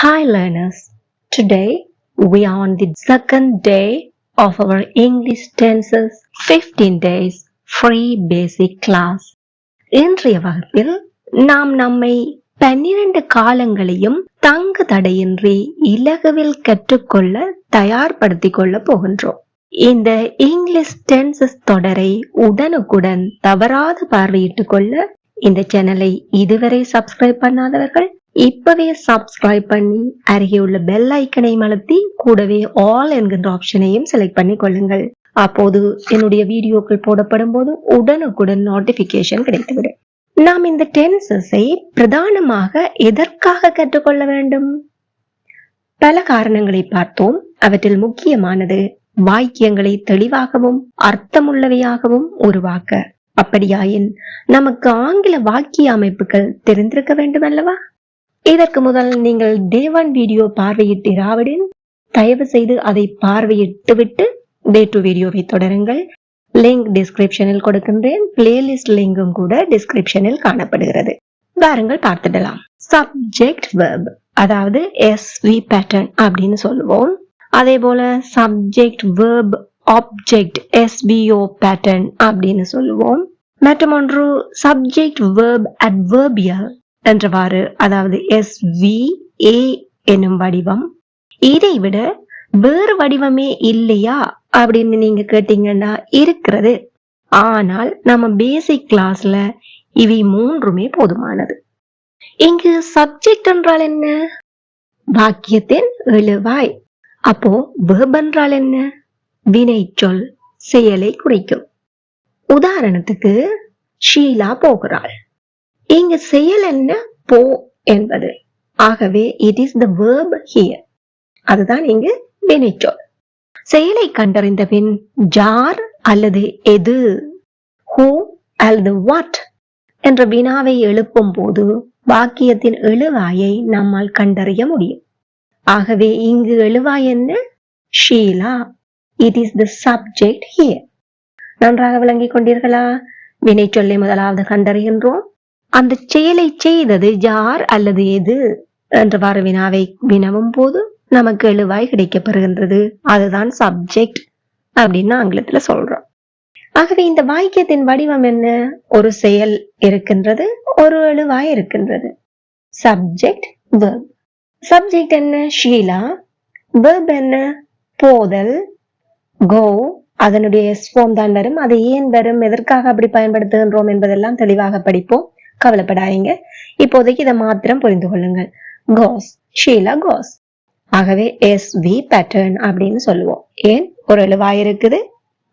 Hi learners, today we are on the second day of our English tenses 15 days free basic class. இன்றைய வகுப்பில் நாம் நம்மை 12 காலங்களையும் தங்கு தடையின்றி இலகுவில் கற்றுக்கொள்ள தயார்படுத்திக் கொள்ள போகின்றோம். இந்த இங்கிலீஷ் டென்சஸ் தொடரை உடனுக்குடன் தவறாது பார்வையிட்டுக் கொள்ள இந்த சேனலை இதுவரை சப்ஸ்கிரைப் பண்ணாதவர்கள் இப்பவே சப்ஸ்கிரைப் பண்ணி அருகே உள்ள பெல் ஐக்கனை அழுத்தி கூடவே ஆல் என்கின்ற ஆப்ஷனையும் செலக்ட் பண்ணி கொள்ளுங்கள். அப்போது என்னுடைய வீடியோக்கள் போடப்படும் போது உடனுக்குடன் நோட்டிபிகேஷன் கிடைத்துவிடும். நாம் இந்த டென்சஸை பிரதானமாக எதற்காக கற்றுக்கொள்ள வேண்டும்? பல காரணங்களை பார்த்தோம். அவற்றில் முக்கியமானது வாக்கியங்களை தெளிவாகவும் அர்த்தமுள்ளவையாகவும் உருவாக்க. அப்படியாயின் நமக்கு ஆங்கில வாக்கிய அமைப்புகள் தெரிந்திருக்க வேண்டும் அல்லவா? இதற்கு முதல் நீங்கள் டே 1 வீடியோ பார்வையிட்டிராவிடின் தயவு செய்து அதை பார்வையிட்டு விட்டு டே 2 வீடியோவை தொடருங்கள். லிங்க் டிஸ்கிரிப்ஷனில் கொடுக்கின்றேன். பிளேலிஸ்ட் லிங்கும் கூட டிஸ்கிரிப்ஷனில் காணப்படுகிறது. வாருங்கள் பார்த்துடலாம். சப்ஜெக்ட் வெர்ப், அதாவது SV பேட்டர்ன் அப்படின்னு சொல்லுவோம். அதே போல subject verb object SVO pattern அப்படின்னு சொல்லுவோம். மற்றொன்று சப்ஜெக்ட் வெர்ப் அட்வர்பியல் என்றவாறு, அதாவது SVA எனும் வடிவம். இதை விட வேறு வடிவமே இல்லையா அப்படின்னு நீங்க கேட்டீங்கன்னா இருக்கிறது. ஆனால் நம்ம பேசிக் கிளாஸ்ல இவை மூன்றுமே போதுமானது. இங்கு சப்ஜெக்ட் என்றால் என்ன? வாக்கியத்தின் எழுவாய். அப்போ வெர்ப் என்றால் என்ன? வினை சொல், செயலை குறிக்கும். உதாரணத்துக்கு ஷீலா போகிறாள். இங்கு செயல் என்ன? போ என்பது. ஆகவே it is the verb here. அதுதான் இங்கு வினைச்சொல். செயலை கண்டறிந்த பின் ஜார் அல்லது எது, who அல்லது what என்ற வினாவை எழுப்பும் போது வாக்கியத்தின் எழுவாயை நம்மால் கண்டறிய முடியும். ஆகவே இங்கு எழுவாய் என்ன? Sheela. It is the subject here. நன்றாக விளங்கிக் கொண்டீர்களா? வினைச்சொல்லை முதலாவது கண்டறிகின்றோம். அந்த செயலை செய்தது யார் அல்லது எது என்றவாறு வினாவை வினவும் போது நமக்கு எழுவாய் கிடைக்கப்பெறுகின்றது. அதுதான் சப்ஜெக்ட் அப்படின்னு ஆங்கிலத்துல சொல்றோம். ஆகவே இந்த வாக்கியத்தின் வடிவம் என்ன? ஒரு செயல் இருக்கின்றது, ஒரு எழுவாய் இருக்கின்றது. Subject verb. சப்ஜெக்ட் என்ன? ஷீலா. வெர்ப் என்ன? போதல், கோ. அதனுடைய ஃபார்ம் தான் வரும். அது ஏன் வரும், எதற்காக அப்படி பயன்படுத்துகின்றோம் என்பதெல்லாம் தெளிவாக படிப்போம். கவலைப்படாதீங்க. இப்போதைக்கு இதை மாத்திரம் புரிந்து கொள்ளுங்கள். கோஸ், ஷீலா கோஸ். ஆகவே SV பேட்டர்ன் அப்படின்னு சொல்லுவோம். ஏன்? ஒரு எழுவாய் இருக்குது,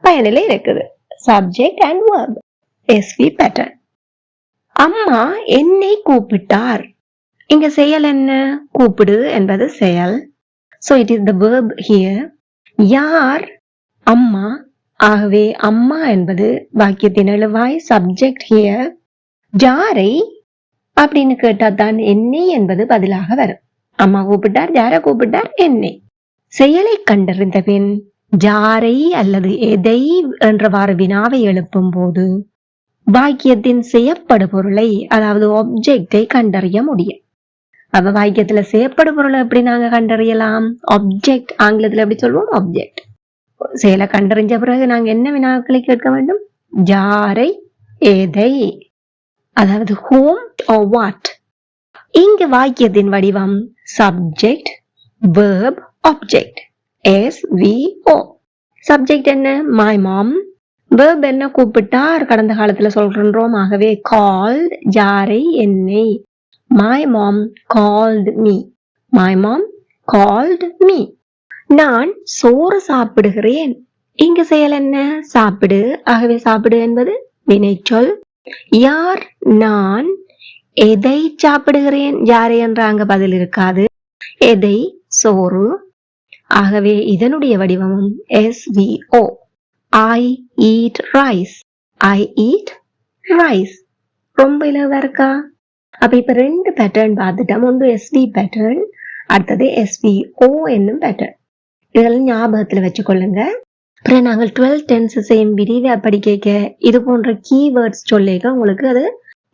பயனிலை இருக்குது. Subject and verb, SV pattern. அம்மா என்னை கூப்பிட்டார். இங்க செயல் என்ன? கூப்பிடு என்பது செயல். So it is the verb here. யார்? அம்மா. ஆகவே அம்மா என்பது வாக்கியத்தின் எழுவாய், சப்ஜெக்ட் here. ஜாரை அப்படின்னு கேட்டா தான் என்னை என்பது பதிலாக வரும். அம்மா கூப்பிட்டார், ஜார கூப்பிட்டார், என்னை. செயலை கண்டறிந்த பின் ஜாரை அல்லது எதை என்றவாறு வினாவை எழுப்பும் போது வாக்கியத்தின் செய்யப்படு பொருளை, அதாவது ஆப்ஜெக்டை கண்டறிய முடியும். அப்ப வாக்கியத்துல செய்யப்படு பொருளை எப்படி நாங்க கண்டறியலாம்? ஆப்ஜெக்ட், ஆங்கிலத்துல எப்படி சொல்லுவோம்? ஆப்ஜெக்ட். செயலை கண்டறிஞ்ச பிறகு நாங்க என்ன வினாக்களை கேட்க வேண்டும்? ஜாரை, எதை, அதாவது whom or what. இங்கு வாக்கியத்தின் வடிவம் subject verb object, SVO. Subject என்ன? my mom. வெர்ப் என்ன? கூப்பிட்டார், கடந்த காலத்துல சொல்றோம். ஆகவே called, யாரை, என்னை. my mom called me. my mom called me. நான் சோறு சாப்பிடுகிறேன். இங்கு செயல் என்ன? சாப்பிடு. ஆகவே சாப்பிடு என்பது வினைச்சொல். யார்? நான். எதை சாப்பிடுகிறேன்? யாரை என்ற அங்க பதில் இருக்காது. எதை? சோறு. ஆகவே இதனுடைய வடிவமும் SVO. I eat rice. I eat rice. ரொம்ப இலவா இருக்கா? அப்ப இப்ப 2 பேட்டர்ன் பார்த்துட்டோம். ஒன்று SV பேட்டர்ன், அடுத்தது SVO என்னும் பேட்டர்ன். இதெல்லாம் ஞாபகத்துல வச்சுக்கொள்ளுங்க. அப்புறம் நாங்கள் 12 டென்சஸையும் விரிவா படிக்க இது போன்ற கீவேர்ட்ஸ் சொல்லிக்க உங்களுக்கு அது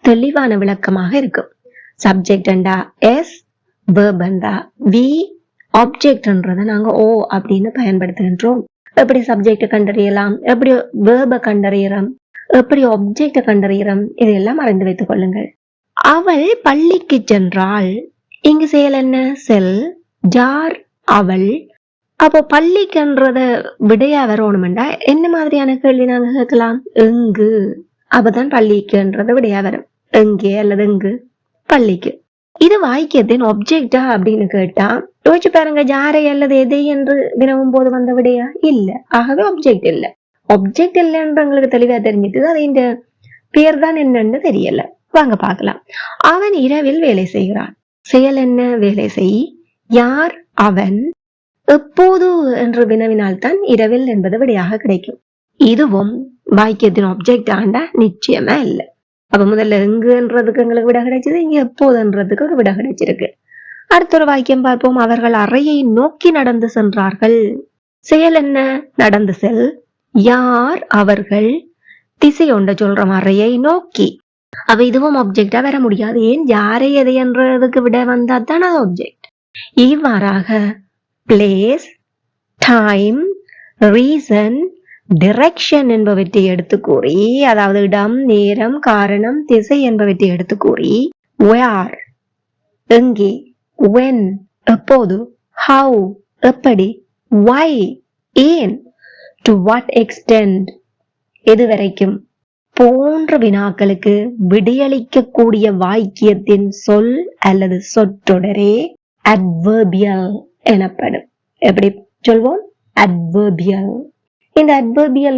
தெளிவான விளக்கமாக இருக்கும். சப்ஜெக்ட் என்றா S, வேர்பண்டா வி ஆப்ஜெக்ட்ன்றதை நாங்க ஓ அப்படின்னு பயன்படுத்துகின்றோம். எப்படி சப்ஜெக்ட் கண்டறியலாம், எப்படி வேர்பை கண்டறியறோம், எப்படி ஆப்ஜெக்ட கண்டறியறோம், இதையெல்லாம் அறிந்து வைத்துக் கொள்ளுங்கள். அவள் பள்ளிக்கு சென்றாள். இங்கு செயல் என்ன? செல். ஜார் அவள். அப்போ பள்ளிக்குன்றத விடையா வரணும்டா என்ன மாதிரியான கேள்வி நாங்க கேட்கலாம்? எங்கு. அப்பதான் பள்ளிக்குன்றத விடையா வரும். எங்கே அல்லது எங்கு? பள்ளிக்கு. இது வாக்கியத்தின் ஒப்ஜெக்டா அப்படின்னு கேட்டா யோசிச்சு பாருங்க, ஜாரை அல்லது எதை என்று வினவும் போது வந்த விடையா? இல்ல. ஆகவே ஒப்ஜெக்ட் இல்ல. ஒப்ஜெக்ட் இல்லைன்ற உங்களுக்கு தெளிவா தெரிஞ்சிட்டு அது இந்த பேர் தான் என்னன்னு தெரியல. வாங்க பார்க்கலாம். அவன் இரவில் வேலை செய்கிறான். செயல் என்ன? வேலை செய். யார்? அவன். எப்போது என்று வினவினால்தான் இரவில் என்பது விடையாக கிடைக்கும். இதுவும் வாக்கியத்தின் ஒப்ஜெக்ட் ஆண்டா நிச்சயமா இல்லை. அப்ப முதல்ல எங்குன்றதுக்கு எங்களுக்கு விட கிடைச்சது, இங்க எப்போதுன்றதுக்கு ஒரு விட கிடைச்சிருக்கு. அடுத்த ஒரு வாக்கியம் பார்ப்போம். அவர்கள் அறையை நோக்கி நடந்து சென்றார்கள். செயல் என்ன? நடந்து செல். யார்? அவர்கள். திசை ஒன்றை சொல்றோம், அறையை நோக்கி. அப்ப இதுவும் ஆப்ஜெக்டா வர முடியாது. ஏன்? யாரை எதை என்றதுக்கு விட வந்தா தான் அது ஆப்ஜெக்ட். இவ்வாறாக பிளேஸ், டைம், ரீசன், டிரெக்ஷன் என்பவற்றை எடுத்து கூறி, அதாவது இடம், நேரம், காரணம், திசை என்பவற்றை எடுத்து கூறி where எங்கே, when எப்போது, how எப்படி, why ஏன், to what extent எது வரைக்கும் போன்ற வினாக்களுக்கு விடையளிக்கக்கூடிய வாக்கியத்தின் சொல் அல்லது சொற்றொடரே adverbial எனப்படும். எப்படி சொல்வோம்? adverbial. இந்த adverbial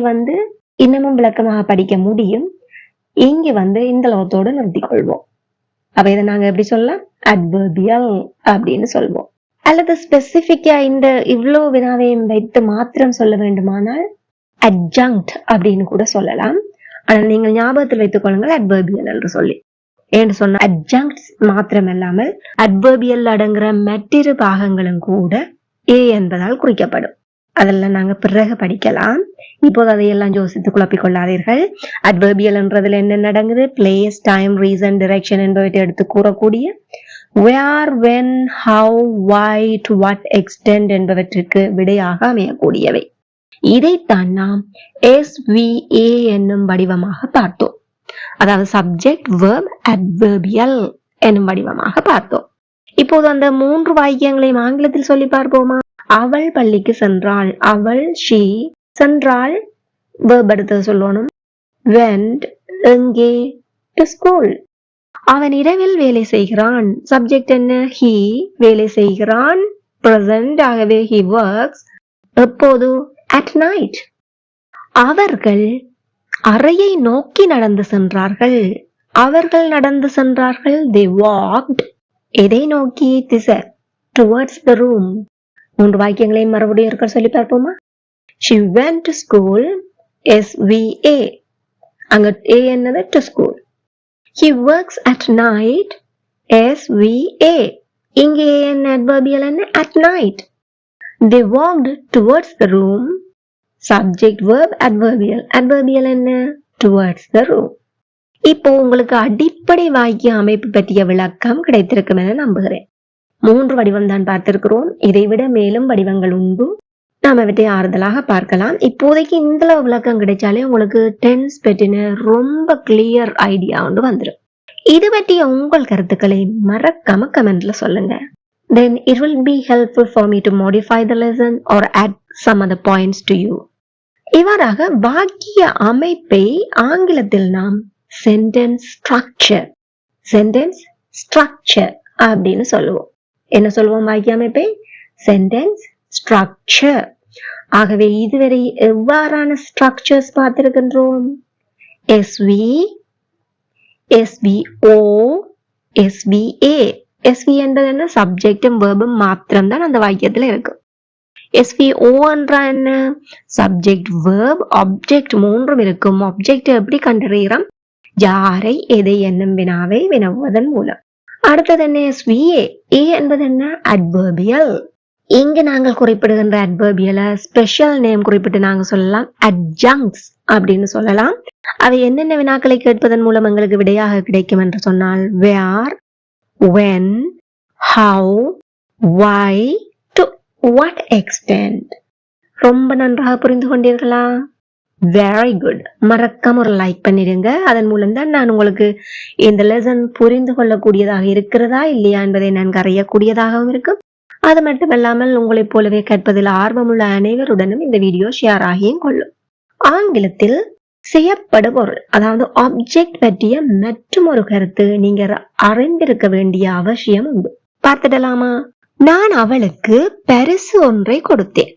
இன்னமும் விளக்கமாக படிக்க முடியும். இங்க இந்த லோகத்தோடு நிறுத்திக் கொள்வோம். அப்ப இதை நாங்க எப்படி சொல்லலாம்? adverbial அப்படின்னு சொல்வோம். அல்லது ஸ்பெசிபிக்கா இந்த இவ்வளவு வினாவையும் வைத்து மாத்திரம் சொல்ல வேண்டுமானால் adjunct அப்படின்னு கூட சொல்லலாம். ஆனால் நீங்கள் ஞாபகத்தில் வைத்துக் கொள்ளுங்கள் adverbial என்று சொல்லி. ஏன்னு சொன்ன adjunct மாத்திரம் இல்லாமல் adverbial அடங்குற மற்றிரு பாகங்களும் கூட ஏ என்பதால் குறிக்கப்படும். அதெல்லாம் நாங்க பிறகு படிக்கலாம். இப்போது அதையெல்லாம் யோசித்து குழப்பிக் கொள்ளாதீர்கள். adverbial என்றதுல என்ன நடங்குது? பிளேஸ், டைம், ரீசன், டிரெக்ஷன் என்பவற்றை எடுத்து கூறக்கூடிய where, when, how, why, to what extent என்பவற்றுக்கு விடையாக அமையக்கூடியவை. இதைத்தான் நாம் SVA என்னும் வடிவமாக பார்த்தோம். அதாவது சப்ஜெக்ட், verb, adverbial என்னும் வடிவமாக பார்த்தோம். இப்போது அந்த 3 வாக்கியங்களையும் ஆங்கிலத்தில் சொல்லி பார்ப்போமா? அவள் பள்ளிக்கு சென்றாள். அவள், she. சென்றாள் verb எடுத்து சொல்லணும். went எங்கே? to school. அவன் இரவில் வேலை செய்கிறான். சப்ஜெக்ட் என்ன? he. வேலை செய்கிறான் present, ஆகவே he works. எப்போது? at night. அவர்கள் அறையை நோக்கி நடந்து சென்றார்கள். அவர்கள் நடந்து சென்றார்கள். they walked. எதை நோக்கி? திசை, towards the room. 3 வாக்கியங்களையும் மறுபடியும் இருக்க சொல்லி பார்ப்போமா? she went to school. SVA. அங்க A என்னது? to school. he works at night. SVA. இங்கே என்ன adverbial என்ன? at night. they walked towards the room. subject, verb, adverbial. adverbial என்ன? towards the room. இப்போ உங்களுக்கு அடிப்படை வாக்கிய அமைப்பு பற்றிய விளக்கம் கிடைத்திருக்கும் என நம்புகிறேன். 3 வடிவம் தான் பார்த்திருக்கிறோம். இதைவிட மேலும் வடிவங்கள் உண்டு. நாம் அவற்றை ஆறுதலாக பார்க்கலாம். இப்போதைக்கு இந்த விளக்கம் கிடைச்சாலே உங்களுக்கு டென்ஸ் பற்றின ரொம்ப கிளியர் ஐடியா வந்துடும். இது பற்றிய உங்கள் கருத்துக்களை மறக்காம கமெண்ட்ல சொல்லுங்க. Then it will be helpful for me to modify the lesson or add some other points to you. இவ்வாறாக வாக்கிய அமைப்பை ஆங்கிலத்தில் நாம் சென்டென்ஸ் ஸ்ட்ரக்சர் அப்படின்னு சொல்லுவோம். என்ன சொல்லுவோம்? வாக்கிய அமைப்பை சென்டென்ஸ் ஸ்ட்ரக்சர். ஆகவே இதுவரை எவ்வாறான ஸ்ட்ரக்சர்ஸ் பார்த்திருக்கின்றோம்? SV, SVO, SVA. SV என்பது என்ன? சப்ஜெக்டும் வேர்பும் மாத்திரம் தான் அந்த வாக்கியத்துல இருக்கு. SVO என்ற என்ன? சப்ஜெக்ட், வேர்ப், ஆப்ஜெக்ட் 3 இருக்கும். ஆப்ஜெக்ட் எப்படி கண்டறியறோம்? யாரை, எதை என்னும் வினாவை வினவுவதன் மூலம். அடுத்தது என்ன? SVA. A என்பது என்ன? adverbial. இங்கு நாங்கள் குறிப்பிடுகின்ற adverbial ஸ்பெஷல் நேம் குறிப்பிட்டு நாங்கள் சொல்லலாம் adjuncts அப்படின்னு சொல்லலாம். அவை என்னென்ன வினாக்களை கேட்பதன் மூலம் எங்களுக்கு விடையாக கிடைக்கும் என்று சொன்னால் where, when, how, why, to what extent. ரொம்ப நன்றாக புரிந்து கொண்டீர்களா? Very good. மறக்காம ஒரு லைக் பண்ணிடுங்க. அதன் மூலம் தான் நான் உங்களுக்கு இந்த லெசன் புரிந்து கொள்ளக்கூடியதாக இருக்கிறதா இல்லையா என்பதை நான் அறியக்கூடியதாகவும் இருக்கும். அது மட்டுமல்லாமல் உங்களைப் போலவே கற்பதில் ஆர்வமுள்ள அனைவருடனும் இந்த வீடியோ ஷேர் ஆகியும் கொள்ளும். ஆங்கிலத்தில் செய்யப்படும் பொருள், அதாவது ஆப்ஜெக்ட் பற்றிய மற்றும் ஒரு கருத்து நீங்க அறிந்திருக்க வேண்டிய அவசியம் உண்டு. பார்த்துடலாமா? நான் அவளுக்கு பரிசு ஒன்றை கொடுத்தேன்.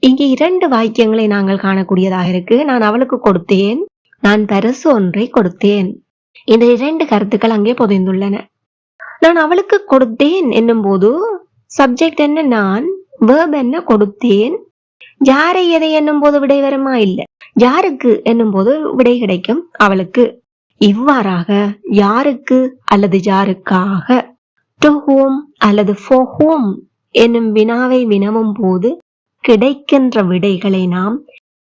இங்கே 2 வாக்கியங்களை நாங்கள் காணக்கூடியதாக இருக்கு. நான் அவளுக்கு கொடுத்தேன், நான் பரிசு ஒன்றை கொடுத்தேன். இந்த 2 கருத்துக்கள் அங்கே பொதிந்துள்ளன. நான் அவளுக்கு கொடுத்தேன் என்னும் போது சப்ஜெக்ட் என்ன நான், வேர்ப் என்ன கொடுத்தேன், யாரை எதை என்னும் போது விடை வருமா? இல்லை. யாருக்கு என்னும் போது விடை கிடைக்கும் அவளுக்கு. இவ்வாறாக யாருக்கு அல்லது யாருக்காக, டு whom அல்லது for whom என்னும் வினாவை வினவும் போது கிடைக்கின்ற விடைகளை நாம்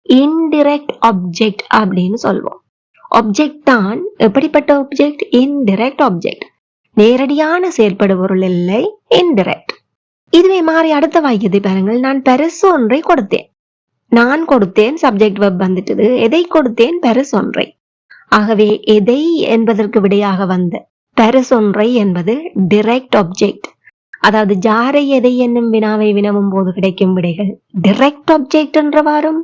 இன்டிரெக்ட் ஆப்ஜெக்ட் அப்படின்னு சொல்வோம். ஆப்ஜெக்ட் தான் எப்படிப்பட்ட ஆப்ஜெக்ட்? Indirect object. நேரடியான செயல்படுபொருள் இல்லை, இன்டிரெக்ட். இதுவே மாறி அடுத்த வாக்கியத்தை பாருங்கள். நான் பரிசு ஒன்றை கொடுத்தேன். நான் கொடுத்தேன், சப்ஜெக்ட் வெர்ப் வந்துட்டது. எதை கொடுத்தேன்? பரிசு ஒன்றை. ஆகவே எதை என்பதற்கு விடையாக வந்த பரிசு ஒன்றை என்பது டிரெக்ட் ஆப்ஜெக்ட். அதாவது ஜாரை எதை என்னும் வினாவை வினவும் போது கிடைக்கும் விடைகள் டிரெக்ட் ஆப்ஜெக்ட் என்று வரும்.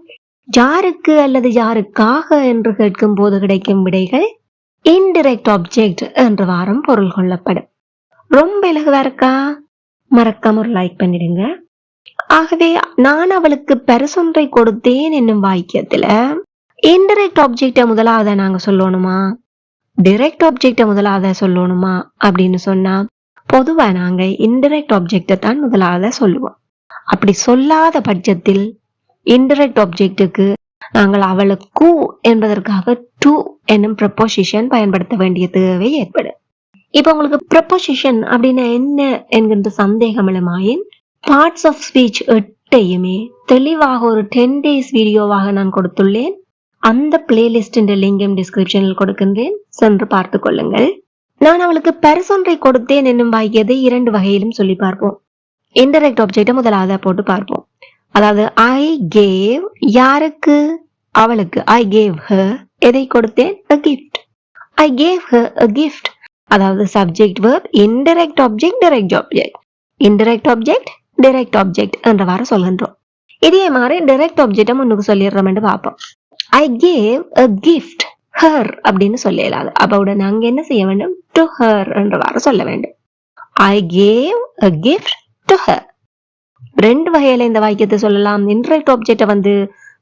யாருக்கு அல்லது யாருக்காக என்று கேட்கும் போது கிடைக்கும் விடைகள் இன்டிரெக்ட் ஆப்ஜெக்ட் என்று வாரம் பொருள் கொள்ளப்படும். ரொம்ப இலகுவா இருக்கா? மறக்காம ஒரு லைக் பண்ணிடுங்க. ஆகவே நான் அவளுக்கு பரிசொன்றை கொடுத்தேன் என்னும் வாக்கியத்துல இன்டிரெக்ட் ஆப்ஜெக்ட முதலாவத நாங்க சொல்லணுமா, டிரெக்ட் ஆப்ஜெக்ட முதலாவத சொல்லணுமா அப்படின்னு சொன்னா பொதுவா நாங்க இன்டிரெக்ட் ஆப்ஜெக்ட தான் முதலாவத சொல்லுவோம். அப்படி சொல்லாத பட்சத்தில் இன்டிரெக்ட் ஆப்ஜெக்டுக்கு நாங்கள் அவளுக்கு என்பதற்காக டு என்னும் ப்ரப்போசிஷன் பயன்படுத்த வேண்டிய தேவை ஏற்படும். இப்ப உங்களுக்கு ப்ரப்போசிஷன் அப்படின்னா என்ன என்கின்ற சந்தேகம் எழுமாயின் பார்ட்ஸ் ஆஃப் ஸ்பீச் 8யுமே தெளிவாக ஒரு 10 days வீடியோவாக நான் கொடுத்துள்ளேன். அந்த பிளேலிஸ்டின் லிங்கும் டிஸ்கிரிப்ஷனில் கொடுக்கின்றேன், சென்று பார்த்து கொள்ளுங்கள். நான் அவளுக்கு பரிசொன்றை கொடுத்தேன் என்னும் வாக்கியத்தை 2 வகையிலும் சொல்லி பார்ப்போம். இன்டைரக்ட் ஆப்ஜெக்ட முதலாவதா போட்டு பார்ப்போம். அதாவது ஐ கேவ், யாருக்கு? அவளுக்கு. ஐ கேவ் ஹர், எதை கொடுத்தேன்? a gift. I gave her a gift. அதாவது subject verb, indirect object, direct object, indirect object, direct object என்றவாறு சொல்கின்றோம். இதே மாதிரி டைரக்ட் ஆப்ஜெக்ட முன்னுக்கு சொல்லிடுறோம் என்று பார்ப்போம். I gave a gift her அப்படின்னு சொல்லலாது. அப்ப உடனே அங்க என்ன செய்ய வேண்டும்? to her என்றவாறு சொல்ல வேண்டும். I gave a gift to her. 2 வகையில இந்த வாக்கியத்தை சொல்லலாம். இன்டைரக்ட் ஆப்ஜெக்ட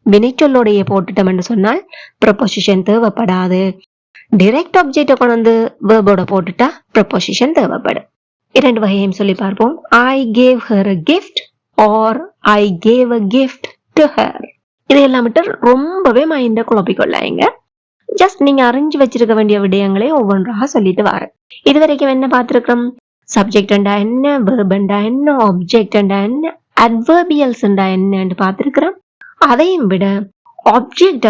வினைச்சொல்லோடைய போட்டுட்டோம் என்று சொன்னால் ப்ரப்போசிஷன் தேவைப்படாது. டைரக்ட் ஆப்ஜெக்ட கொண்டு வந்து வேர்போட போட்டுட்டா ப்ரப்போசிஷன் தேவைப்படும். 2 வகையையும் சொல்லி பார்ப்போம். I gave her a gift or I gave a gift to her. இதையெல்லாம் விட்டு ரொம்பவே மைண்ட குழப்பிக்கொள்ளாங்க. ஜஸ்ட் நீங்க அறிஞ்சு வச்சிருக்க வேண்டிய விடயங்களை ஒவ்வொன்றாக சொல்லிட்டு வரேன். இதுவரைக்கும் என்ன பார்த்திருக்கிறோம்? சப்ஜெக்ட் என்ன, வெர்ப் என்ன, ஆப்ஜெக்ட் என்ன, அட்வர்பியல்ஸ் என்னன்னு பார்த்திருக்கிறோம். அதையும் விட ஆப்ஜெக்ட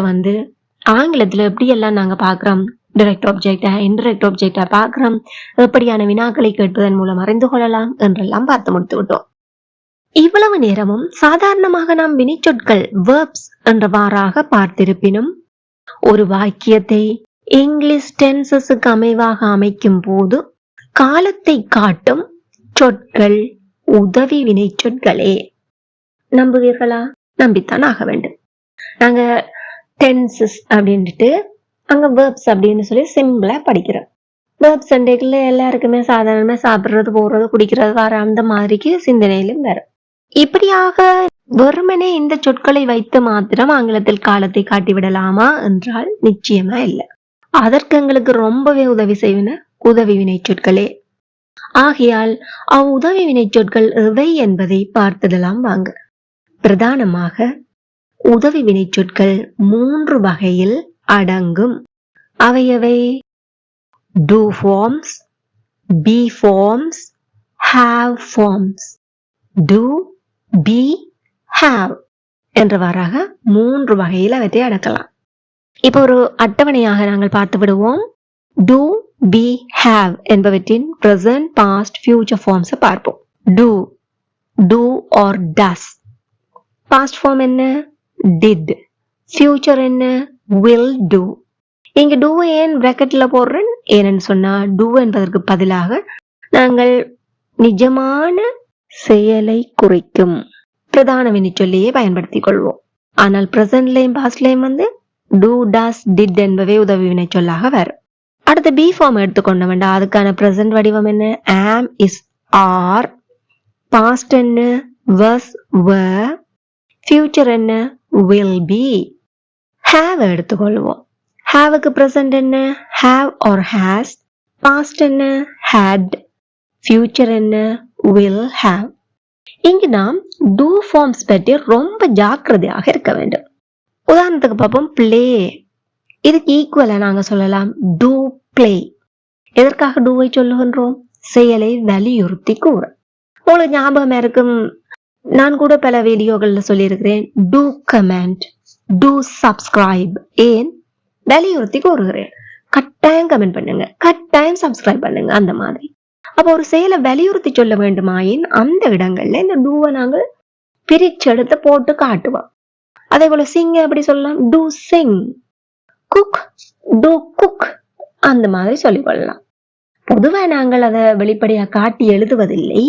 ஆங்கிலத்துல எப்படி எல்லாம் நாங்க பாக்குறோம், டைரக்ட் ஆப்ஜெக்டா, இன்டைரக்ட் ஆப்ஜெக்டா பாக்குறோம், எப்படியான வினாக்களை கேட்பதன் மூலம் அறிந்து கொள்ளலாம் என்றெல்லாம் பார்த்து முடித்து விட்டோம். இவ்வளவு நேரமும் சாதாரணமாக நாம் வினைச்சொற்கள் வேர்ப்ஸ் என்றவாறாக பார்த்திருப்பினும் ஒரு வாக்கியத்தை இங்கிலீஷ் டென்சஸுக்கு அமைவாக அமைக்கும் போது காலத்தை காட்டும் சொற்கள் உதவி வினை சொற்களே. நம்புவீர்களா? நம்பித்தான் ஆக வேண்டும். நாங்க டென்சஸ் அப்படின்ட்டு அங்க வேர்ப்ஸ் அப்படின்னு சொல்லி சிம்பிளா படிக்கிறோம். வேர்ப்ஸ் எல்லாருக்குமே சாதாரணமா சாப்பிடுறது, போறது, குடிக்கிறது வர அந்த மாதிரிக்கு சிந்தனையிலும் வரும். இப்படியாக வெறுமனே இந்த சொற்களை வைத்து மாத்திரம் ஆங்கிலத்தில் காலத்தை காட்டிவிடலாமா என்றால் நிச்சயமா இல்லை. அதற்கு எங்களுக்கு ரொம்பவே உதவி செய்வன உதவி வினை சொற்களே. ஆகையால் உதவி வினை சொற்கள் எவை என்பதை பார்த்துடலாம் வாங்க. பிரதானமாக உதவி வினை சொற்கள் 3 வகையில் அடங்கும். அவையவை do forms, be forms, have forms. do, be, have என்றவாறாக 3 வகையில் அவற்றை அடக்கலாம். இப்போ ஒரு அட்டவணையாக நாங்கள் பார்த்து விடுவோம். do, be, have என்பவற்றின் present, past, future forms பார்ப்போம். do or does. past form என்ன? did. future என்ன? will do. இங்க do ஏன் bracketல போடுறேன்? ஏன்னு சொன்னா do என்பதற்கு பதிலாக நாங்கள் நிஜமான செயலை குறிக்கும் பிரதான வினைச்சொல்லியை பயன்படுத்திக் கொள்வோம். ஆனால் பிரசன்ட்லயும் பாஸ்ட்லயும் do, does, did என்பவை உதவி வினைச்சொல்லாக வரும். அடுத்த பி ஃபார்ம் எடுத்துக்கொண்ட வேண்டாம். அதுக்கான பிரசன்ட் வடிவம் என்ன? am, is, are. பாஸ்ட் என்ன? was, were. future என்ன? will be. have எடுத்துக்கொள்வோம். haveக்கு பிரசன்ட் என்ன? have or has. பாஸ்ட் என்ன? had. future என்ன? will have. இங்கு நாம் do forms பற்றி ரொம்ப ஜாக்கிரதையாக இருக்க வேண்டும். உதாரணத்துக்கு பார்ப்போம். play. இதுக்கு ஈக்குவலா நாங்க சொல்லலாம் do play. எதற்காக டூவை சொல்லுகின்றோம்? செயலை வலியுறுத்தி கூற. உங்களுக்கு ஞாபகம் இருக்கும், நான் கூட பல வீடியோகள்ல சொல்லியிருக்கிறேன், do comment, do subscribe. ஏன் வலியுறுத்தி கூறுகிறேன்? கட்டாயம் கமெண்ட் பண்ணுங்க, கட்டாயம் சப்ஸ்கிரைப் பண்ணுங்க. அந்த மாதிரி அப்ப ஒரு செயலை வலியுறுத்தி சொல்ல வேண்டுமாயின் அந்த இடங்கள்ல இந்த டூவை நாங்கள் பிரிச்செடுத்து போட்டு காட்டுவோம். அதே போல சிங் அப்படி சொல்லலாம், do sing. cook, do cook. அந்த மாதிரி சொல்லிக் கொள்ளலாம். பொதுவா நாங்கள் அதை வெளிப்படையா காட்டி எழுதுவதில்லை.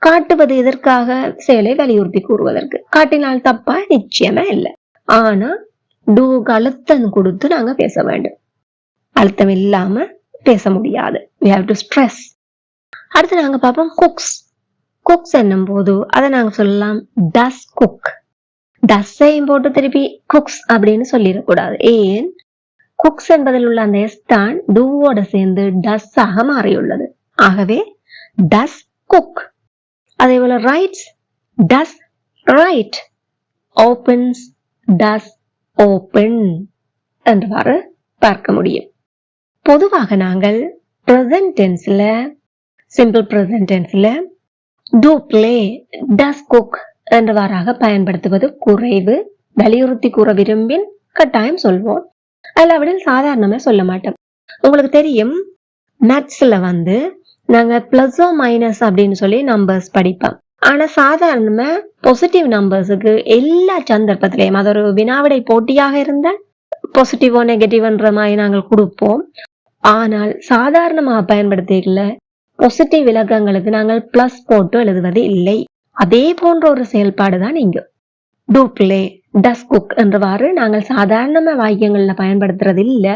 காட்டுவது எதற்காக? செயலை வலியுறுத்தி கூறுவதற்கு. காட்டினால் தப்பா? நிச்சயமா இல்லை. ஆனா டூக்கு அழுத்தம் கொடுத்து நாங்க பேச வேண்டும். அழுத்தம் இல்லாம பேச முடியாது. we have to stress. அடுத்து நாங்க பார்ப்போம் cooks. cooks என்னும் போது அதை நாங்க சொல்லலாம் does cook. டஸ்ஸையும் போட்டு திருப்பி குக்ஸ் அப்படின்னு சொல்லிடக்கூடாது. ஏன்? குக்ஸ் என்பதில் உள்ள அந்த எஸ் தான் டூவோட சேர்ந்து டஸ் ஆக மாறியுள்ளது. ஆகவே டஸ் குக். அதே போல writes, does write. Opens, does open என்றவாறு பார்க்க முடியும். பொதுவாக நாங்கள் பிரசன்ட் டென்ஸ்ல, சிம்பிள் பிரசன்ட் டென்ஸ்ல do play, does cook என்றவாறாக பயன்படுத்துவது குறைவு. வலியுறுத்தி கூற விரும்பின் கட்டாயம் சொல்வோம், அல்லாவிடில் சாதாரணமா சொல்ல மாட்டோம். உங்களுக்கு தெரியும், மேத்ஸ்ல நாங்க பிளஸோ மைனஸ் அப்படின்னு சொல்லி நம்பர்ஸ் படிப்போம். ஆனா சாதாரணமா பாசிட்டிவ் நம்பர்ஸுக்கு எல்லா சந்தர்ப்பத்திலையும், அது ஒரு வினாவிடை போட்டியாக இருந்தால் பாசிட்டிவோ நெகட்டிவ்ன்ற மாதிரி நாங்கள் கொடுப்போம். ஆனால் சாதாரணமாக பயன்படுத்திக்கல பாசிட்டிவ் இலக்கங்களுக்கு நாங்கள் பிளஸ் போட்டு எழுதுவது இல்லை. அதே போன்ற ஒரு செயல்பாடு தான் இங்கு do play, does cook என்றவாறு நாங்கள் சாதாரண வாக்கியங்கள்ல பயன்படுத்துறது இல்லை.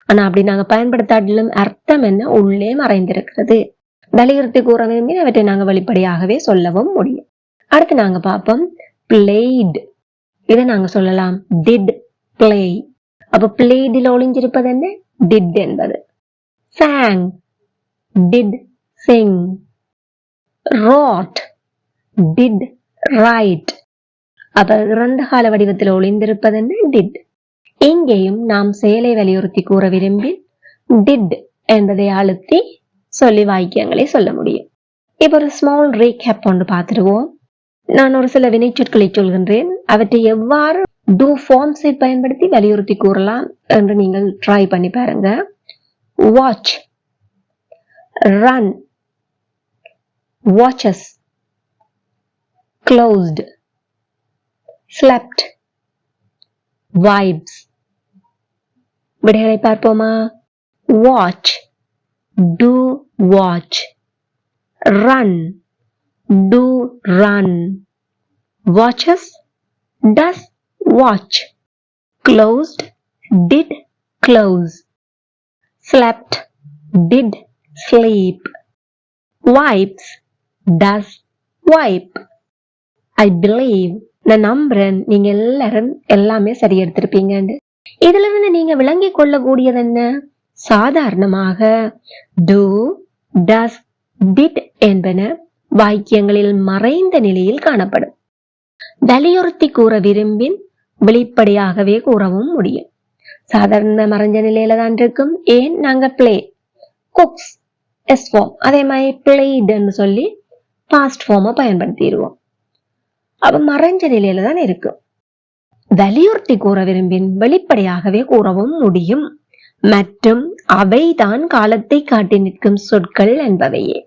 ஆனா அப்படி நாங்க பயன்படுத்தாட்டிலும் அர்த்தம் என்ன உள்ளே மறைந்திருக்கிறது. வலியுறுத்தி கூற விரும்பி அவற்றை நாங்க வெளிப்படையாகவே சொல்லவும் முடியும். அடுத்து நாங்க பார்ப்போம் played. இதை நாங்க சொல்லலாம் did play. அப்ப playedல ஒளிஞ்சிருப்பது என்ன? did என்பது. sang, did sing. wrote, did write. அப்ப இறந்த கால வடிவத்தில் ஒளிந்திருப்பது என்ன? did. இங்கேயும் நாம் செயலை வலியுறுத்தி கூற விரும்பி did என்பதை அழுத்தி சொல்லி வாக்கியங்களை சொல்ல முடியும். இப்ப ஒரு ஸ்மால் ரீகேப் ஒன்று பார்த்துடுவோம். நான் ஒரு சில வினைச்சொற்களை சொல்கின்றேன். அவற்றை எவ்வாறு do forms பயன்படுத்தி வலியுறுத்தி கூறலாம் என்று நீங்கள் ட்ரை பண்ணி பாருங்க. watch, run, watches, closed, slept, vibes. விடைகளை பார்ப்போமா? watch, do watch. run, do run. watches, does watch. closed, did close. slept, did sleep. wipes, does wipe. I believe, நான் நம்புறேன் நீங்க எல்லாரும் எல்லாமே சரி எடுத்திருப்பீங்க. இதுல இருந்து நீங்க விளங்கி கொள்ளக்கூடியது என்ன? சாதாரணமாக do, does, did என்பன வாக்கியங்களில் மறைந்த நிலையில் காணப்படும். வலியுறுத்தி கூற விரும்பின் வெளிப்படையாகவே கூறவும் முடியும். சாதாரண மறைஞ்ச நிலையில தான் இருக்கும். ஏன்? நாங்க play, cooks, s form, அதே மாதிரி played சொல்லி past form பயன்படுத்திடுவோம். அவ மறைஞ்ச நிலையில தான் இருக்கும். வலியுறுத்தி கூற விரும்பின் வெளிப்படையாகவே கூறவும் முடியும். மற்றும் அவைதான் காலத்தை காட்டி நிற்கும் சொற்கள் என்பவையே.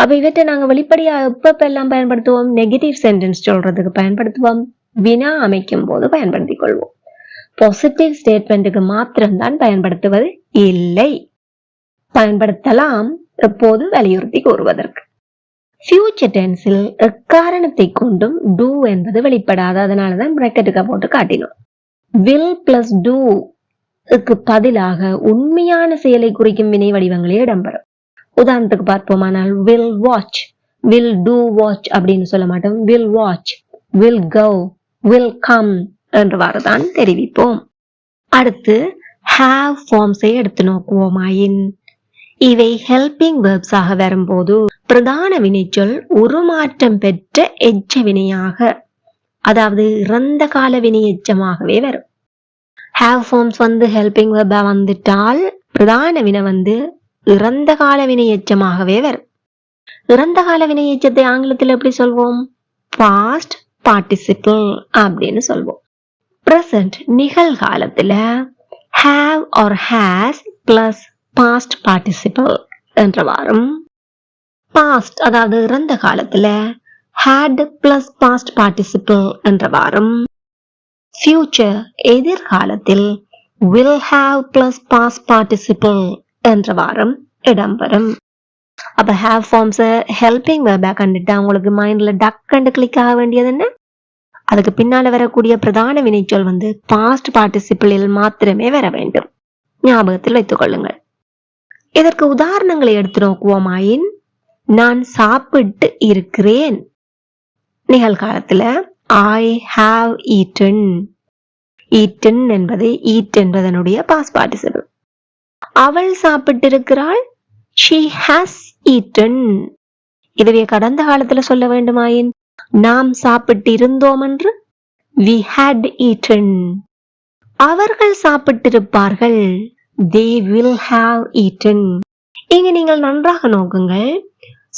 அப்ப இவற்றை நாங்க வெளிப்படையா எப்பெல்லாம் பயன்படுத்துவோம்? நெகட்டிவ் சென்டென்ஸ் சொல்றதுக்கு பயன்படுத்துவோம், வினா அமைக்கும் போது பயன்படுத்திக் கொள்வோம். பாசிட்டிவ் ஸ்டேட்மெண்ட்டுக்கு மாத்திரம்தான் பயன்படுத்துவது இல்லை. பயன்படுத்தலாம் எப்போது வலியுறுத்தி கூறுவதற்கு. ஃபியூச்சர் டென்ஸில் எக்காரணத்தை கொண்டும் டூ என்பது வெளிப்படாது. அதனாலதான் பிராக்கெட்டுக்கு போட்டு காட்டினோம். வில் பிளஸ் டூ க்கு பதிலாக உண்மையான செயலை குறிக்கும் வினை வடிவங்களே இடம்பெறும். உதாரணத்துக்கு பார்ப்போமானால் will watch, will do watch அப்படின்னு சொல்ல மாட்டோம். Will watch, will go, will come என்றவாறுதான் தெரிவிப்போம். அடுத்து have ஃபார்ம்ஸை எடுத்து நோக்குவோமாயின், இவை ஹெல்பிங் வெர்ப்ஸ் ஆக வரும்போது பிரதான வினைச்சொல் உருமாற்றம் பெற்ற எச்ச வினையாக, அதாவது இறந்த கால வினை எச்சமாகவே வரும். have ஃபார்ம்ஸ் ஹெல்பிங் வெர்பா வந்துட்டால் பிரதான வினை இறந்த கால வினை எச்சமாகவே வரும். இறந்த கால வினை எச்சத்தை ஆங்கிலத்தில் எப்படி சொல்வோம்? பாஸ்ட் பார்ட்டிசிபிள் அப்படின்னு சொல்வோம். பிரசன்ட் நிகழ்காலத்துல have or has plus past participle என்றவாறும், past அதாவது இறந்த காலத்துல had plus past participle என்றவாறும், future எதிர்காலத்தில் will have plus past participle என்றவாறும் இடம்பெறும். அப்ப have forms ஹெல்பிங் வெர்பா கண்டுட்டா உங்களுக்கு மைண்ட்ல டக் கிளிக் ஆக வேண்டியது என்ன? அதுக்கு பின்னால வரக்கூடிய பிரதான வினைச்சொல் பாஸ்ட் பார்ட்டிசிபிளில் மாத்திரமே வர வேண்டும். ஞாபகத்தில் வைத்துக் கொள்ளுங்கள். இதற்கு உதாரணங்களை எடுத்து நோக்குவோமாயின், நான் சாப்பிட்டு இருக்கிறேன். நிகழ்காலத்துல I have eaten. eaten என்பது eat என்பதனுடைய பாஸ்ட் பார்ட்டிசிபிள். அவள் சாப்பிட்டு இருக்கிறாள். She has eaten. இதுவே கடந்த காலத்துல சொல்ல வேண்டுமாயின், நாம் சாப்பிட்டு இருந்தோம் என்று we had eaten. அவர்கள் சாப்பிட்டிருப்பார்கள். They will have eaten. இங்க நீங்கள் நன்றாக நோக்குங்கள்.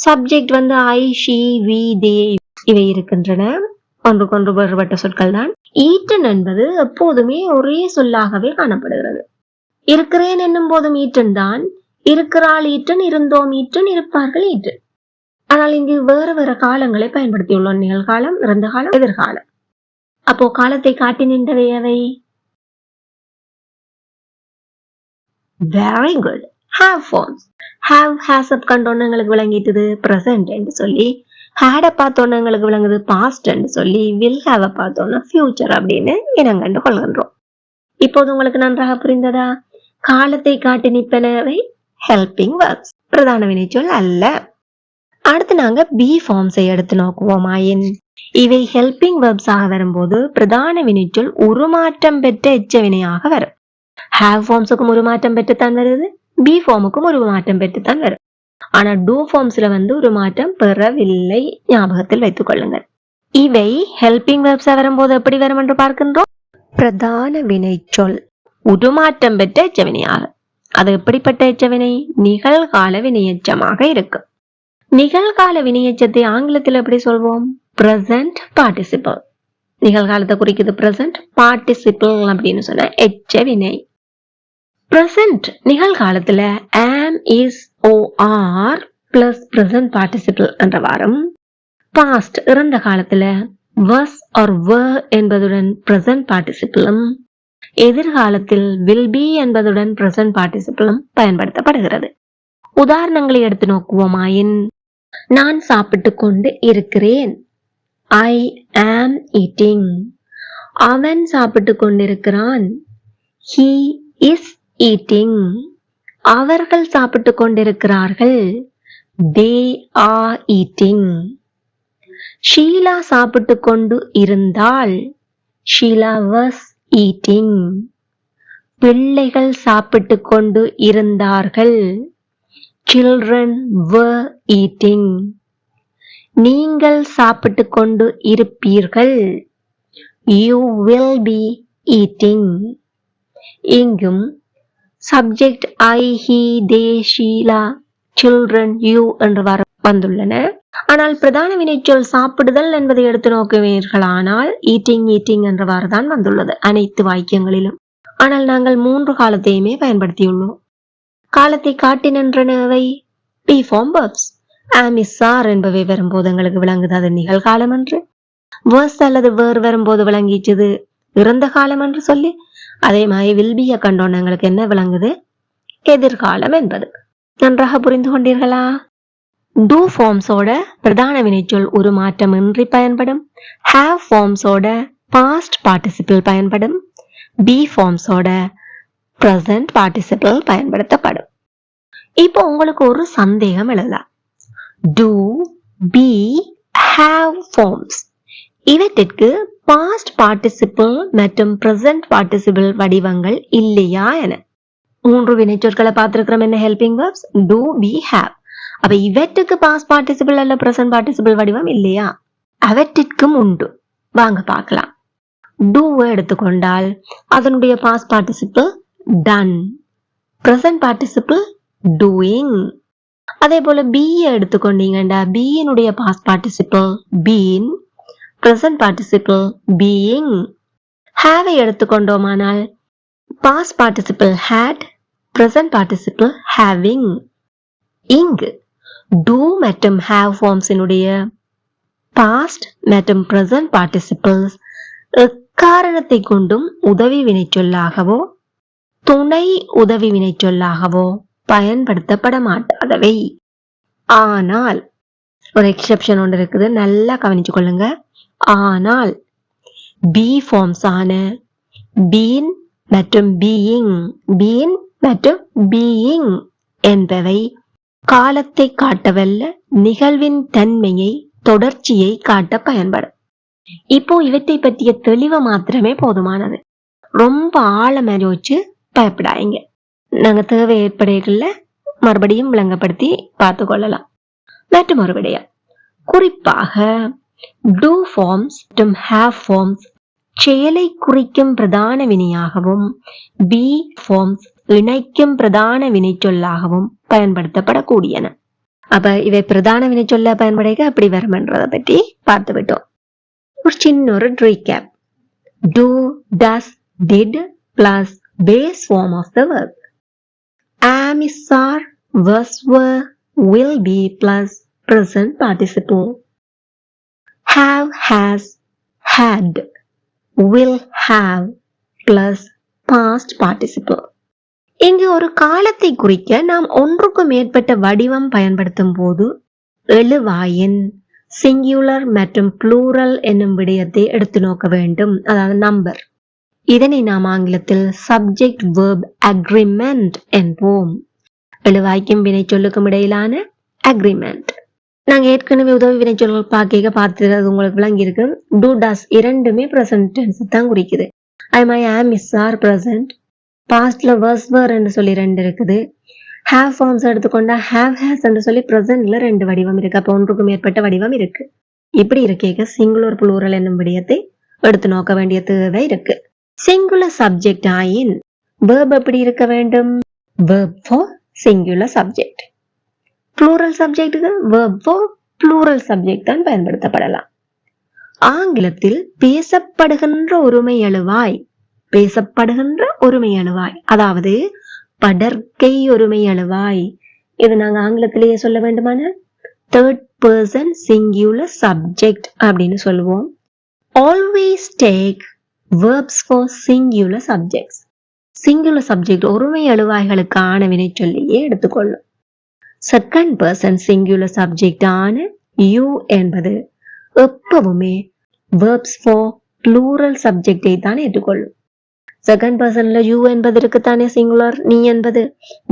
Subject I, she, we, they இவை இருக்கின்றன. ஒன்றுக்கொன்று வேறுபட்ட சொற்கள் தான். eaten என்பது எப்போதுமே ஒரே சொல்லாகவே காணப்படுகிறது. இருக்கிறேன் என்னும் போதும் ஈட்டன் தான், இருக்கிறாள் ஈட்டன், இருந்தோம் ஈட்டன், இருப்பார்கள் ஈட்டன். ஆனால் இங்கு வேறு வேறு காலங்களை பயன்படுத்தியுள்ளோம். நிகழ்காலம், இறந்த காலம், எதிர்காலம். அப்போ காலத்தை காட்டி நின்றவை அவை. Very good. have forms. have has up கண்டோன்னு எங்களுக்கு விளங்கிட்டது present என்று சொல்லி, had பார்த்தோன்னு எங்களுக்கு விளங்குது past என்று சொல்லி, will have பார்த்தோன்னா future அப்படின்னு இனங்கண்டு கொள்கின்றோம். இப்போது உங்களுக்கு நன்றாக புரிந்ததா? காலத்தை காட்டி நிற்பனவை ஹெல்பிங் வெர்ப்ஸ், பிரதான வினைச்சொல் அல்ல. அடுத்து நாங்க பி ஃபார்ம்ஸை எடுத்து நோக்குவோமாயின், இவை ஹெல்பிங் வெர்ப்ஸ் ஆக வரும்போது பிரதான வினைச்சொல் உருமாற்றம் பெற்ற எச்ச வினையாக வரும். have ஃபார்ம்ஸுக்கும் உருமாற்றம் பெற்றுத்தான் வருது, பி ஃபார்முக்கும் உருமாற்றம் பெற்றுத்தான் வரும். ஆனா டூ ஃபார்ம்ஸ்ல உருமாற்றம் பெறவில்லை. ஞாபகத்தில் வைத்துக் கொள்ளுங்கள். இவை ஹெல்பிங் வெர்ப்ஸ் வரும்போது எப்படி வரும் என்று பார்க்கின்றோம். பிரதான வினைச்சொல் உருமாற்றம் பெற்ற எச்சவினையாக. அது எப்படிப்பட்ட எச்சவினை? நிகழ்கால வினையெச்சமாக இருக்கும். நிகழ்கால வினையெச்சத்தை ஆங்கிலத்தில் எப்படி சொல்வோம்? Present participle. நிகழ்காலத்தை குறிக்குது பிரசன்ட் பார்ட்டிசிபிள் அப்படின்னு சொன்ன எச்ச வினை. பிரசன்ட் நிகழ்காலத்துல am, is, or plus present participle என்றவாறும், பாஸ்ட் இறந்த காலத்துல was or were என்பதுடன் பிரசன்ட் பார்ட்டிசிபிளும், எதிர்காலத்தில் will be என்பதுடன் பிரசன்ட் பார்ட்டிசிபிளும் பயன்படுத்தப்படுகிறது. உதாரணங்களை எடுத்து நோக்குவோமாயின், நான் சாப்பிட்டு கொண்டு இருக்கிறேன். I am eating. அவன் சாப்பிட்டு கொண்டிருக்கிறான். He is eating. அவர்கள் சாப்பிட்டு கொண்டிருக்கிறார்கள். They are eating. ஷீலா சாப்பிட்டு கொண்டு இருந்தாள். Sheila was eating. பிள்ளைகள் சாப்பிட்டு கொண்டு இருந்தார்கள். Children were eating. நீங்கள் சாப்பிட்டு கொண்டு இருப்பீர்கள். You will be eating. இங்கும் subject I, he, they, Sheila, children, you என்று வந்துள்ளன. ஆனால் பிரதான வினைச்சொல் சாப்பிடுதல் என்பதை எடுத்து நோக்குவீர்களானால் ஈட்டிங் ஈட்டிங் என்றவாறு தான் வந்துள்ளது அனைத்து வாக்கியங்களிலும். ஆனால் நாங்கள் 3 காலத்தையுமே பயன்படுத்தியுள்ளோம். காலத்தை காட்டி நின்றனவை be form verbs. am is are என்பவை வரும்போது எங்களுக்கு விளங்குது அது நிகழ்காலம் என்று. வேர்ஸ் அல்லது வேர் வரும்போது விளங்கிச்சது இறந்த காலம் என்று சொல்லி. அதே மாதிரி will be கண்டோன்னு எங்களுக்கு என்ன விளங்குது? எதிர்காலம் என்பது. நன்றாக புரிந்து கொண்டீர்களா? do ஃபார்ம்ஸோட பிரதான வினைச்சொல் ஒரு மாற்றம் இன்றி பயன்படும். have ஃபார்ம்ஸோட past participle பயன்படும். be ஃபார்ம்ஸோட present participle பயன்படுத்தப்படும். இப்போ உங்களுக்கு ஒரு சந்தேகம் எழலாம். do, be, have ஃபார்ம்ஸ் இவற்றிற்கு past participle மற்றும் present participle வடிவங்கள் இல்லையா என. 3 வினைச்சொற்களை பார்த்திருக்கிறோம். என்ன? Helping verbs, do, be, have. அப்ப இவற்றுக்கு past participle அல்ல present participle வடிவம் இல்லையா? அவற்றிற்கும் உண்டு. வாங்க பார்க்கலாம். do எடுத்துக்கொண்டால் அதனுடைய past participle done, present participle doing. அதே போல be எடுத்துக்கொண்டீங்கடா be னுடைய past participle been, present participle being. have எடுத்துக்கொண்டோமானால் past participle had, present participle having. இங்கு do மற்றும் have forms இனுடைய past மற்றும் present participles எக்காரணத்தை கொண்டும் உதவி வினைச்சொல்லாகவோ துணை உதவி வினைச்சொல்லாகவோ பயன்படுத்தப்பட மாட்டாதவை. ஆனால் ஒரு எக்ஸெப்ஷன் ஒன்று இருக்குது, நல்லா கவனிச்சு கொள்ளுங்க. ஆனால் be forms ஆன been மற்றும் being, been மற்றும் being என்பவை காலத்தை காட்டவல்ல நிகழ்வின் தன்மையை தொடர்ச்சியை காட்ட பயன்படும். இப்போ இவற்றை பற்றிய தெளிவு மாத்திரமே போதுமானது. ரொம்ப ஆழமா யோசிச்சு பயப்படாதீங்க. நாங்க தேவை ஏற்படைகள்ல மறுபடியும் விளங்கப்படுத்தி பார்த்து கொள்ளலாம். மற்றும் மறுபடியும் குறிப்பாக do forms மற்றும் have forms செயலை குறிக்கும் பிரதான வினையாகவும் be forms இணைக்கும் பிரதான வினைச்சொல்லாகவும் பயன்படுத்தப்படக்கூடியன. அப்ப இவை பிரதான வினைச்சொல்ல பயன்படுக அப்படி வரும்ன்றதை பற்றி பார்த்து விட்டோம். ஒரு சின்ன ஒரு recap. do, does, did plus base form of the verb. am is are, was were, will be plus present participle. have has, had, will have plus past participle. இங்கு ஒரு காலத்தை குறிக்க நாம் ஒன்றுக்கு மேற்பட்ட வடிவம் பயன்படுத்தும் போது எழுவாயின் சிங்குலர் மற்றும் ப்ளூரல் என்னும் விடயத்தை எடுத்து நோக்க வேண்டும். அதாவது நம்பர். இதனை நாம் ஆங்கிலத்தில் சப்ஜெக்ட் வெர்ப் அக்ரிமெண்ட் என்போம். எழுவாய்க்கும் வினைச்சொல்லுக்கும் இடையிலான அக்ரிமெண்ட். நாங்க ஏற்கனவே உதவி வினைச்சொல்கள் பார்த்து உங்களுக்கு விளங்கி இருக்கு. do, does இரண்டுமே பிரசன்ட் டென்ஸ் தான் குறிக்குது. அதே மாதிரி am is are present, பாஸ்ட்ல was were என்று சொல்லி 2 இருக்குது. have forms எடுத்துக்கொண்டா have has என்று சொல்லி presentல 2 வடிவம் இருக்கு. அப்ப ஒன்றுக்கு மேற்பட்ட வடிவம் இருக்கு. இப்படி இருக்கேக்க சிங்குலர் ப்ளூரல் என்னும் விடயத்தை எடுத்து நோக்க வேண்டிய தேவை இருக்கு. சிங்குலர் சப்ஜெக்ட் ஆயின் verb எப்படி இருக்க வேண்டும்? verb for singular subject. Plural சப்ஜெக்ட்டுக்கு verb for plural subject தான் பயன்படுத்தப்படலாம். ஆங்கிலத்தில் பேசப்படுகின்ற ஒருமை எழுவாய் அதாவது படர்க்கை ஒருமை எழுவாய். இது நாங்க ஆங்கிலத்திலேயே சொல்ல வேண்டுமான third person singular subject அப்படின்னு சொல்லுவோம். always take verbs for singular subjects. singular subject ஒருமை எழுவாய்களுக்கான வினைச்சொல்லியே எடுத்துக்கொள்ளும். second person singular subject ஆன you என்பது எப்பவுமே verbs for plural subject தான் ஏற்றுக்கொள்ளும். செகண்ட் பர்சன்ல யூ என்பது இருக்குத்தானே சிங்குலர். நீ என்பது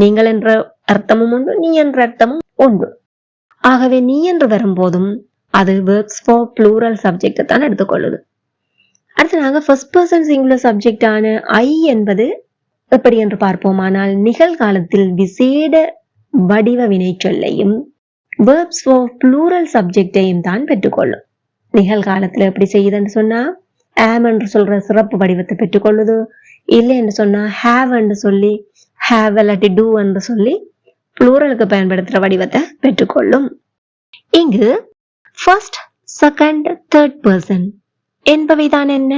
நீங்கள் என்ற அர்த்தமும் உண்டு, நீ என்ற அர்த்தமும் உண்டு. ஆகவே நீ என்று வரும்போதும் அது verbs for plural subject தான் எடுத்துக்கொள்ளுது. அடுத்து நாங்க ஃபர்ஸ்ட் பர்சன் சிங்குலர் சப்ஜெக்ட் ஆன ஐ என்பது எப்படி என்று பார்ப்போமானால் நிகழ்காலத்தில் விசேட வடிவ வினைச்சொல்லையும் verbs for plural subjectையும் தான் பெற்றுக்கொள்ளும். நிகழ்காலத்துல எப்படி செய்யுதுன்னு சொன்னா am என்று சொல்ற சிறப்பு வடிவத்தை பெற்றுக்கொள்ளுது. இல்லை என்று சொன்னா have என்று சொல்லி have இல்லாட்டி do என்று சொல்லி ப்ளூரலுக்கு பயன்படுத்துற வடிவத்தை பெற்றுக்கொள்ளும். இங்கு ஃபர்ஸ்ட், செகண்ட், தேர்ட் பர்சன் என்பவைதான் என்ன?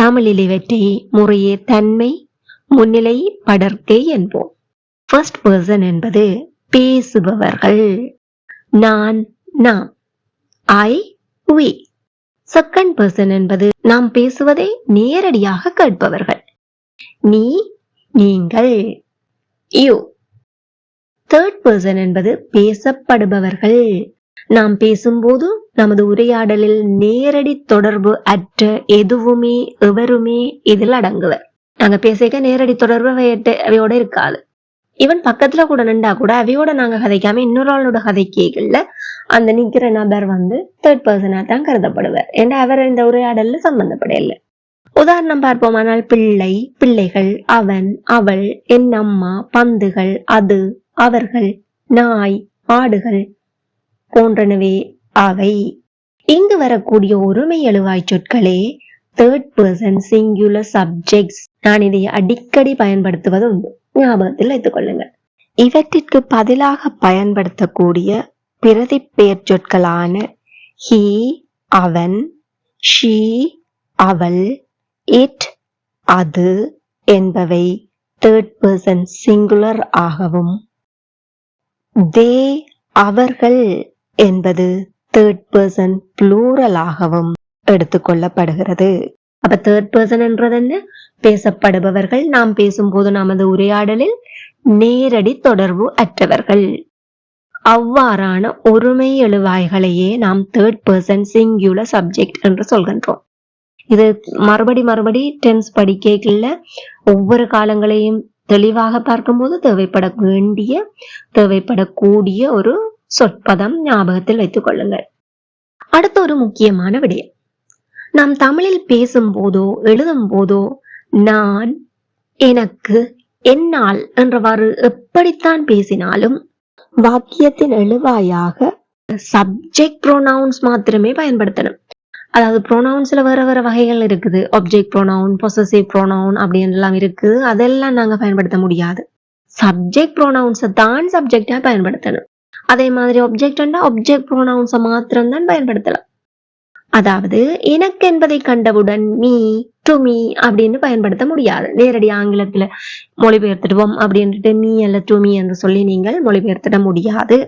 தமிழில் இவற்றை முறையே தன்மை, முன்னிலை, படர்க்கை என்போம். ஃபர்ஸ்ட் பர்சன் என்பது பேசுபவர்கள், நான், நாம், ஐ, we. செகண்ட் பர்சன் என்பது நாம் பேசுவதை நேரடியாக கேட்பவர்கள், நீ, நீங்கள், you. தேர்ட் பர்சன் என்பது பேசப்படுபவர்கள், நாம் பேசும்போது நமது உரையாடலில் நேரடி தொடர்பு அற்ற எதுவுமே எவருமே இதில் அடங்குவர். நாங்க பேசிக்க நேரடி தொடர்பு அவையோட இருக்காது. ஈவன் பக்கத்துல கூட நின்றா கூட அவையோட நாங்க கதைக்காம இன்னொரு ஆளோட கதைக்கல அந்த நிக்கிற நபர் தேர்ட் பர்சனா தான் கருதப்படுவார். ஏன்னா அவர் இந்த உரையாடல்ல சம்பந்தப்படையில. உதாரணம் பார்ப்போமானால் பிள்ளை, பிள்ளைகள், அவன், அவள், என் அம்மா, பந்துகள், அது, அவர்கள், நாய், ஆடுகள் போன்றனவே அவை. இங்கு வரக்கூடிய ஒருமை எழுவாய் சொற்களே தேர்ட் பர்சன் சிங்குலர் சப்ஜெக்ட்ஸ். நான் இதை அடிக்கடி பயன்படுத்துவது உண்டு, ஞாபகத்தில் வைத்துக் கொள்ளுங்கள். இவற்றிற்கு பதிலாக பயன்படுத்தக்கூடிய பிரதி பெயர் சொற்களான ஹி, அவன், ஷீ, அவள், இட், அது என்பவை தேர்ட் பர்சன் சிங்குலர் ஆகவும், தே, அவர்கள் என்பது தேர்ட் பர்சன் ப்ளூரல் ஆகவும் எடுத்துக்கொள்ளப்படுகிறது. அப்ப தேர்ட் பர்சன் என்றது என்ன? பேசப்படுபவர்கள், நாம் பேசும்போது நமது உரையாடலில் நேரடி தொடர்பு அற்றவர்கள். அவ்வாறான ஒருமை எழுவாய்களையே நாம் தேர்ட் பர்சன் சிங்குலர் சப்ஜெக்ட் என்று சொல்கின்றோம். இது மறுபடி டென்ஸ் படிக்கல ஒவ்வொரு காலங்களையும் தெளிவாக பார்க்கும்போது தேவைப்படக்கூடிய ஒரு சொற்பதம் ஞாபகத்தில் வைத்துக் கொள்ளுங்கள். அடுத்த ஒரு முக்கியமான விடயம், நாம் தமிழில் பேசும் போதோ எழுதும் போதோ நான், எனக்கு, என்னால் என்றவாறு எப்படித்தான் பேசினாலும் வாக்கியத்தின் எழுவாயாக சப்ஜெக்ட் ப்ரோனவுன்ஸ் மாத்திரமே பயன்படுத்தணும். அதாவது ப்ரோனவுன்ஸ்ல வேற வேற வகைகள் இருக்குது. ஆப்ஜெக்ட் ப்ரோனவுன், பொசசிவ் ப்ரோனவுன் அப்படின்லாம் இருக்குது. அதெல்லாம் நாங்க பயன்படுத்த முடியாது. சப்ஜெக்ட் ப்ரோனவுன்ஸை தான் சப்ஜெக்டா பயன்படுத்தணும். அதே மாதிரி ஆப்ஜெக்ட் ப்ரோனவுன்ஸை மாத்திரம் தான் பயன்படுத்தலாம். அதாவது எனக்கு என்பதை கண்டவுடன் மீ, டு மீ அப்படின்னு பயன்படுத்த முடியாது. நேரடி ஆங்கிலத்துல மொழிபெயர்த்துடுவோம் அப்படின்ட்டு மீ அல்ல டு மீ என்று சொல்லி நீங்கள் மொழிபெயர்த்திட முடியாது.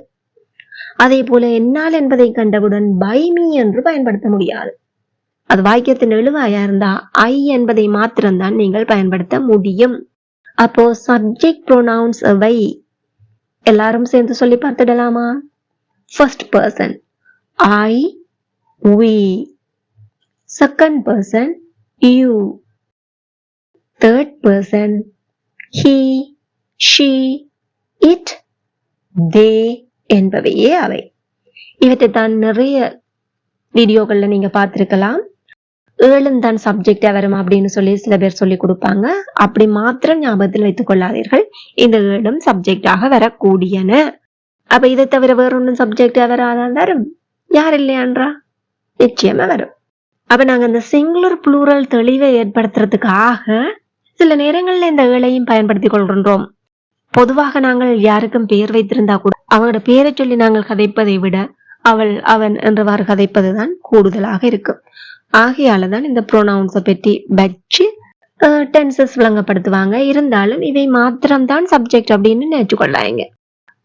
அதே போல என்னால் என்பதை கண்டவுடன் பை மீ என்று பயன்படுத்த முடியாது. அது வாக்கியத்தின் எழுவாயா இருந்தா ஐ என்பதை மாத்திரம்தான் நீங்கள் பயன்படுத்த முடியும். அப்போ சப்ஜெக்ட் ப்ரோனவுன்ஸ் அவை எல்லாரும் சேர்ந்து சொல்லி பார்த்துடலாமா? First person I, we. Second person you. Third person he, she, it, they என்பவையே அவை. இவற்றை தான் நிறைய வீடியோக்கள்ல நீங்க பார்த்திருக்கலாம். ஏழும் தான் சப்ஜெக்டா வரும் அப்படின்னு சொல்லி சில பேர் சொல்லி கொடுப்பாங்க. அப்படி மாத்திரம் ஞாபகத்தில் வைத்துக் கொள்ளாதீர்கள். இந்த ஏழும் சப்ஜெக்டாக வரக்கூடியன. அப்ப இதை தவிர வேற ஒன்றும் சப்ஜெக்டா வராதான் வரும். யார் இல்லையான்றா? நிச்சயமா வரும். அப்ப நாங்க இந்த சிங்குலர் ப்ளூரல் தெளிவை ஏற்படுத்துறதுக்காக சில நேரங்கள்ல இந்த ஏழையும் பயன்படுத்திக் கொள்கின்றோம். பொதுவாக நாங்கள் யாருக்கும் பெயர் வைத்திருந்தா கூட அவங்களோட பெயரை சொல்லி நாங்கள் கதைப்பதை விட அவள், அவன் என்றவாறு கதைப்பதுதான் கூடுதலாக இருக்கும். ஆகையாலதான் இந்த ப்ரோனவுன்ஸை பற்றி வச்சு டென்சஸ் விளங்கப்படுத்துவாங்க. இருந்தாலும் இவை மாத்திரம்தான் சப்ஜெக்ட் அப்படின்னு நினைச்சுக்கொள்ளாங்க.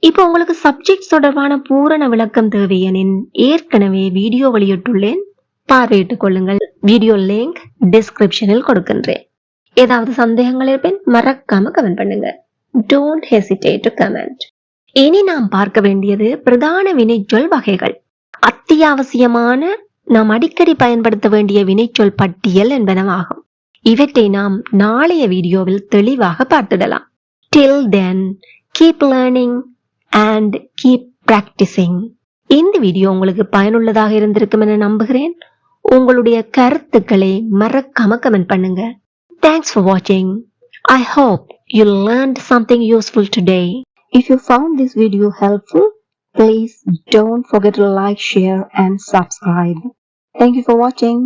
இப்போ உங்களுக்கு சப்ஜெக்ட் தொடர்பான பூரண விளக்கம் தேவையெனின் ஏற்கனவே வீடியோ வெளியிட்டுள்ளேன், பார்வையிட்டுக் கொள்ளுங்கள். வீடியோ லிங்க் டிஸ்கிரிப்ஷனில் கொடுக்கின்றேன். ஏதாவது சந்தேகங்கள் இருப்பின் மறக்காம கமெண்ட் பண்ணுங்க. Don't hesitate to comment. இனி நாம் பார்க்க வேண்டியது பிரதான வினைச்சொல் வகைகள். அத்தியாவசியமான நாம் அடிக்கடி பயன்படுத்த வேண்டிய வினைச்சொல் பட்டியல் என்பனவாகும். இவற்றை நாம் நாளைய வீடியோவில் தெளிவாக பார்த்துடலாம். Till then, keep learning and keep practicing. இந்த வீடியோ உங்களுக்கு பயனுள்ளதாக இருந்திருக்கும் என நம்புகிறேன். உங்களுடைய கருத்துக்களை மறக்காம கமெண்ட் பண்ணுங்க. Thanks for watching. I hope you learned something useful today. If you found this video helpful, please don't forget to like, share and subscribe. Thank you for watching.